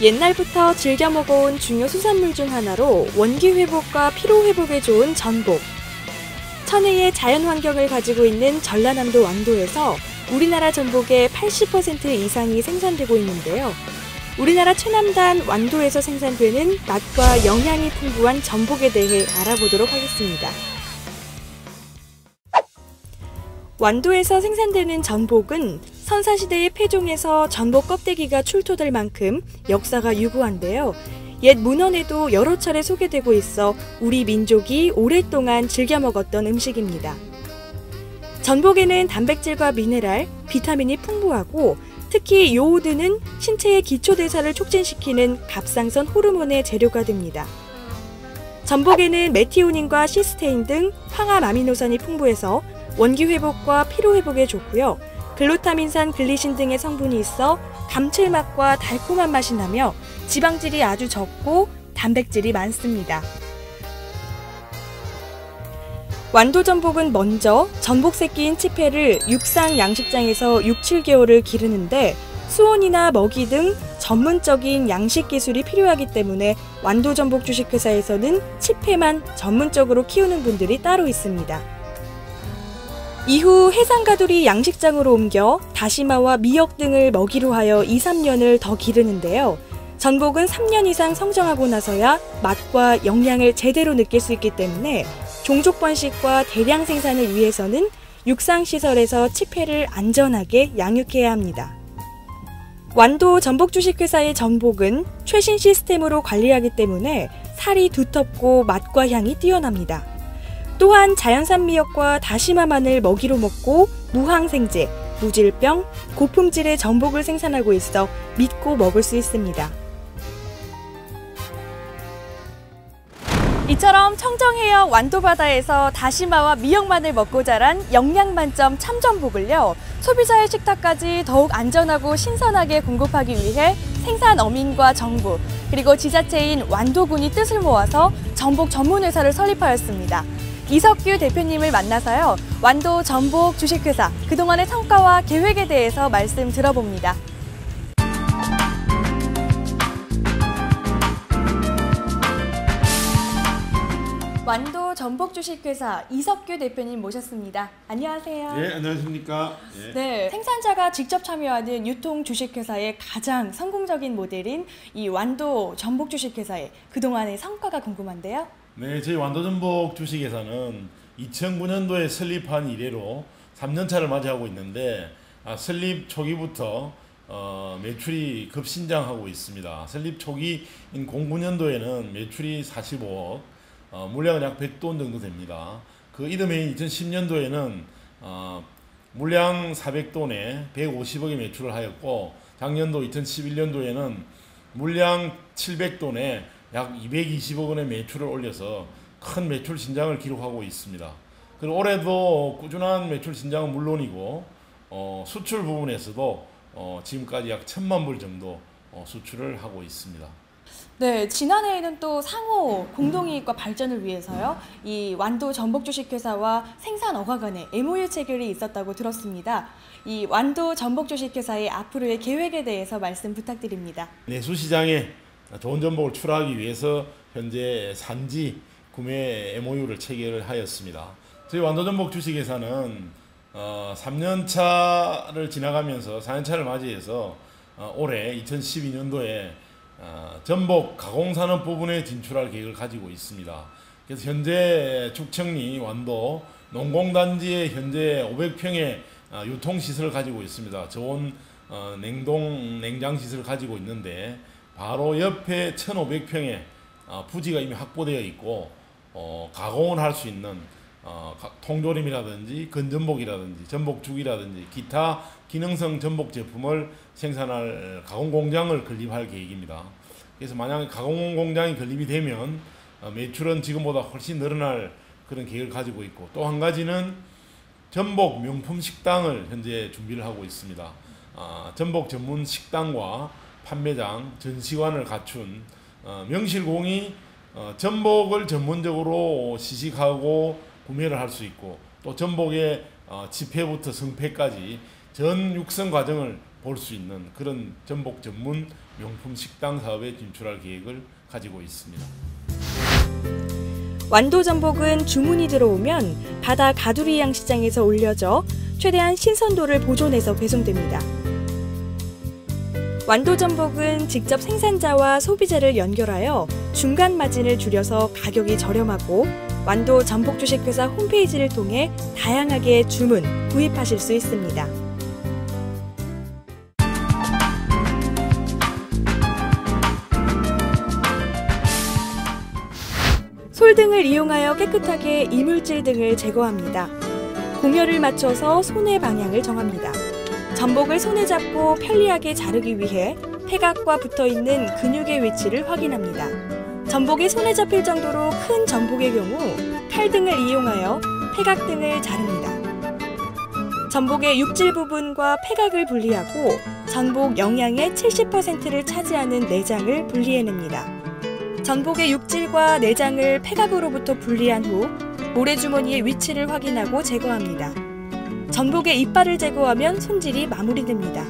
옛날부터 즐겨 먹어온 중요 수산물 중 하나로 원기 회복과 피로 회복에 좋은 전복. 천혜의 자연 환경을 가지고 있는 전라남도 완도에서 우리나라 전복의 80% 이상이 생산되고 있는데요. 우리나라 최남단 완도에서 생산되는 맛과 영양이 풍부한 전복에 대해 알아보도록 하겠습니다. 완도에서 생산되는 전복은 선사시대의 폐종에서 전복 껍데기가 출토될 만큼 역사가 유구한데요. 옛 문헌에도 여러 차례 소개되고 있어 우리 민족이 오랫동안 즐겨 먹었던 음식입니다. 전복에는 단백질과 미네랄, 비타민이 풍부하고 특히 요오드는 신체의 기초대사를 촉진시키는 갑상선 호르몬의 재료가 됩니다. 전복에는 메티오닌과 시스테인 등 황합 아미노산이 풍부해서 원기 회복과 피로 회복에 좋고요. 글루타민산 글리신 등의 성분이 있어 감칠맛과 달콤한 맛이 나며 지방질이 아주 적고 단백질이 많습니다. 완도 전복은 먼저 전복 새끼인 치패를 육상 양식장에서 6, 7개월을 기르는데 수온이나 먹이 등 전문적인 양식 기술이 필요하기 때문에 완도 전복 주식회사에서는 치패만 전문적으로 키우는 분들이 따로 있습니다. 이후 해상가두리 양식장으로 옮겨 다시마와 미역 등을 먹이로 하여 2, 3년을 더 기르는데요. 전복은 3년 이상 성장하고 나서야 맛과 영양을 제대로 느낄 수 있기 때문에 종족 번식과 대량 생산을 위해서는 육상시설에서 치패를 안전하게 양육해야 합니다. 완도 전복주식회사의 전복은 최신 시스템으로 관리하기 때문에 살이 두텁고 맛과 향이 뛰어납니다. 또한 자연산 미역과 다시마만을 먹이로 먹고 무항생제, 무질병, 고품질의 전복을 생산하고 있어 믿고 먹을 수 있습니다. 이처럼 청정해역 완도바다에서 다시마와 미역만을 먹고 자란 영양만점 참전복을요, 소비자의 식탁까지 더욱 안전하고 신선하게 공급하기 위해 생산 어민과 정부, 그리고 지자체인 완도군이 뜻을 모아서 전복 전문회사를 설립하였습니다. 이석규 대표님을 만나서요, 완도 전복 주식회사 그동안의 성과와 계획에 대해서 말씀 들어봅니다. 완도 전복 주식회사 이석규 대표님 모셨습니다. 안녕하세요. 네, 안녕하십니까. 네, 생산자가 직접 참여하는 유통 주식회사의 가장 성공적인 모델인 이 완도 전복 주식회사의 그동안의 성과가 궁금한데요. 네, 저희 완도 전복 주식회사는 2009년도에 설립한 이래로 3년차를 맞이하고 있는데 설립 초기부터 매출이 급신장하고 있습니다. 설립 초기인 09년도에는 매출이 45억, 물량은 약 100톤 정도 됩니다. 그 이듬해인 2010년도에는 물량 400톤에 150억의 매출을 하였고, 작년도 2011년도에는 물량 700톤에 약 220억 원의 매출을 올려서 큰 매출 신장을 기록하고 있습니다. 그리고 올해도 꾸준한 매출 신장은 물론이고 수출 부분에서도 지금까지 약 1000만 불 정도 수출을 하고 있습니다. 네, 지난해에는 또 상호 공동이익과 발전을 위해서요, 이 완도 전복 주식회사와 생산어가 간의 MOU 체결이 있었다고 들었습니다. 이 완도 전복 주식회사의 앞으로의 계획에 대해서 말씀 부탁드립니다. 내수시장에 좋은 전복을 출하하기 위해서 현재 산지 구매 MOU를 체결을 하였습니다. 저희 완도 전복 주식회사는 3년차를 지나가면서 4년차를 맞이해서 올해 2012년도에 전복 가공산업 부분에 진출할 계획을 가지고 있습니다. 그래서 현재 축청리 완도 농공단지에 현재 500평의 유통시설을 가지고 있습니다. 저온 냉장시설을 가지고 있는데 바로 옆에 1500평의 부지가 이미 확보되어 있고 가공을 할 수 있는 통조림이라든지 건전복이라든지 전복죽이라든지 기타 기능성 전복 제품을 생산할 가공공장을 건립할 계획입니다. 그래서 만약에 가공공장이 건립이 되면 매출은 지금보다 훨씬 늘어날 그런 계획을 가지고 있고, 또 한 가지는 전복 명품 식당을 현재 준비를 하고 있습니다. 전복 전문 식당과 판매장, 전시관을 갖춘 명실공히 전복을 전문적으로 시식하고 구매를 할 수 있고, 또 전복의 지폐부터 성패까지 전 육성 과정을 볼 수 있는 그런 전복 전문 명품 식당 사업에 진출할 계획을 가지고 있습니다. 완도 전복은 주문이 들어오면 바다 가두리 양식장에서 올려져 최대한 신선도를 보존해서 배송됩니다. 완도 전복은 직접 생산자와 소비자를 연결하여 중간 마진을 줄여서 가격이 저렴하고 완도 전복 주식회사 홈페이지를 통해 다양하게 주문, 구입하실 수 있습니다. 솔 등을 이용하여 깨끗하게 이물질 등을 제거합니다. 공열을 맞춰서 손의 방향을 정합니다. 전복을 손에 잡고 편리하게 자르기 위해 폐각과 붙어있는 근육의 위치를 확인합니다. 전복이 손에 잡힐 정도로 큰 전복의 경우 칼 등을 이용하여 폐각 등을 자릅니다. 전복의 육질 부분과 폐각을 분리하고 전복 영양의 70%를 차지하는 내장을 분리해냅니다. 전복의 육질과 내장을 폐각으로부터 분리한 후 모래주머니의 위치를 확인하고 제거합니다. 전복의 이빨을 제거하면 손질이 마무리됩니다.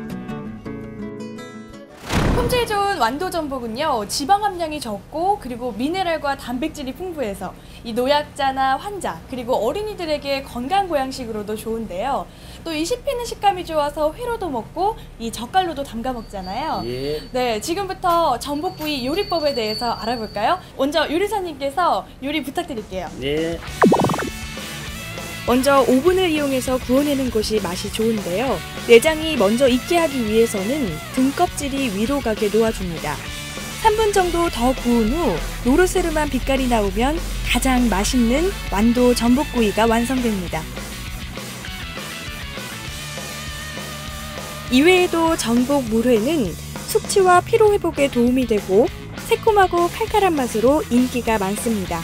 품질 좋은 완도 전복은요, 지방 함량이 적고 그리고 미네랄과 단백질이 풍부해서 이 노약자나 환자 그리고 어린이들에게 건강 보양식으로도 좋은데요. 또 이 씹히는 식감이 좋아서 회로도 먹고 이 젓갈로도 담가 먹잖아요. 예. 네, 지금부터 전복구이 요리법에 대해서 알아볼까요? 먼저 요리사님께서 요리 부탁드릴게요. 네. 먼저 오븐을 이용해서 구워내는 것이 맛이 좋은데요. 내장이 먼저 익게 하기 위해서는 등 껍질이 위로 가게 놓아줍니다. 3분 정도 더 구운 후 노르스름한 빛깔이 나오면 가장 맛있는 완도 전복구이가 완성됩니다. 이외에도 전복 물회는 숙취와 피로 회복에 도움이 되고 새콤하고 칼칼한 맛으로 인기가 많습니다.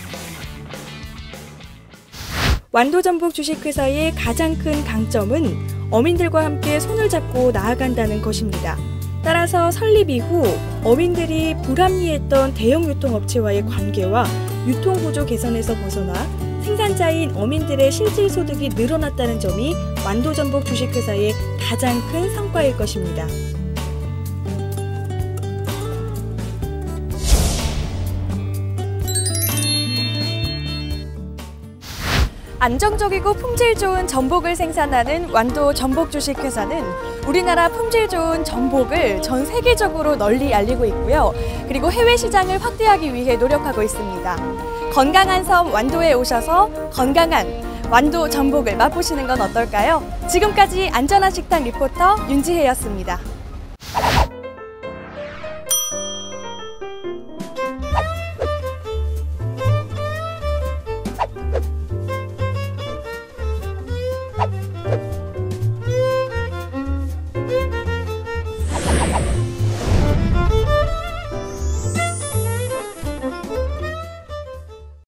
완도 전복 주식회사의 가장 큰 강점은 어민들과 함께 손을 잡고 나아간다는 것입니다. 따라서 설립 이후 어민들이 불합리했던 대형 유통업체와의 관계와 유통구조 개선에서 벗어나 생산자인 어민들의 실질 소득이 늘어났다는 점이 완도 전복 주식회사의 가장 큰 성과일 것입니다. 안정적이고 품질 좋은 전복을 생산하는 완도 전복 주식회사는 우리나라 품질 좋은 전복을 전 세계적으로 널리 알리고 있고요. 그리고 해외 시장을 확대하기 위해 노력하고 있습니다. 건강한 섬 완도에 오셔서 건강한 완도 전복을 맛보시는 건 어떨까요? 지금까지 안전한 식당 리포터 윤지혜였습니다.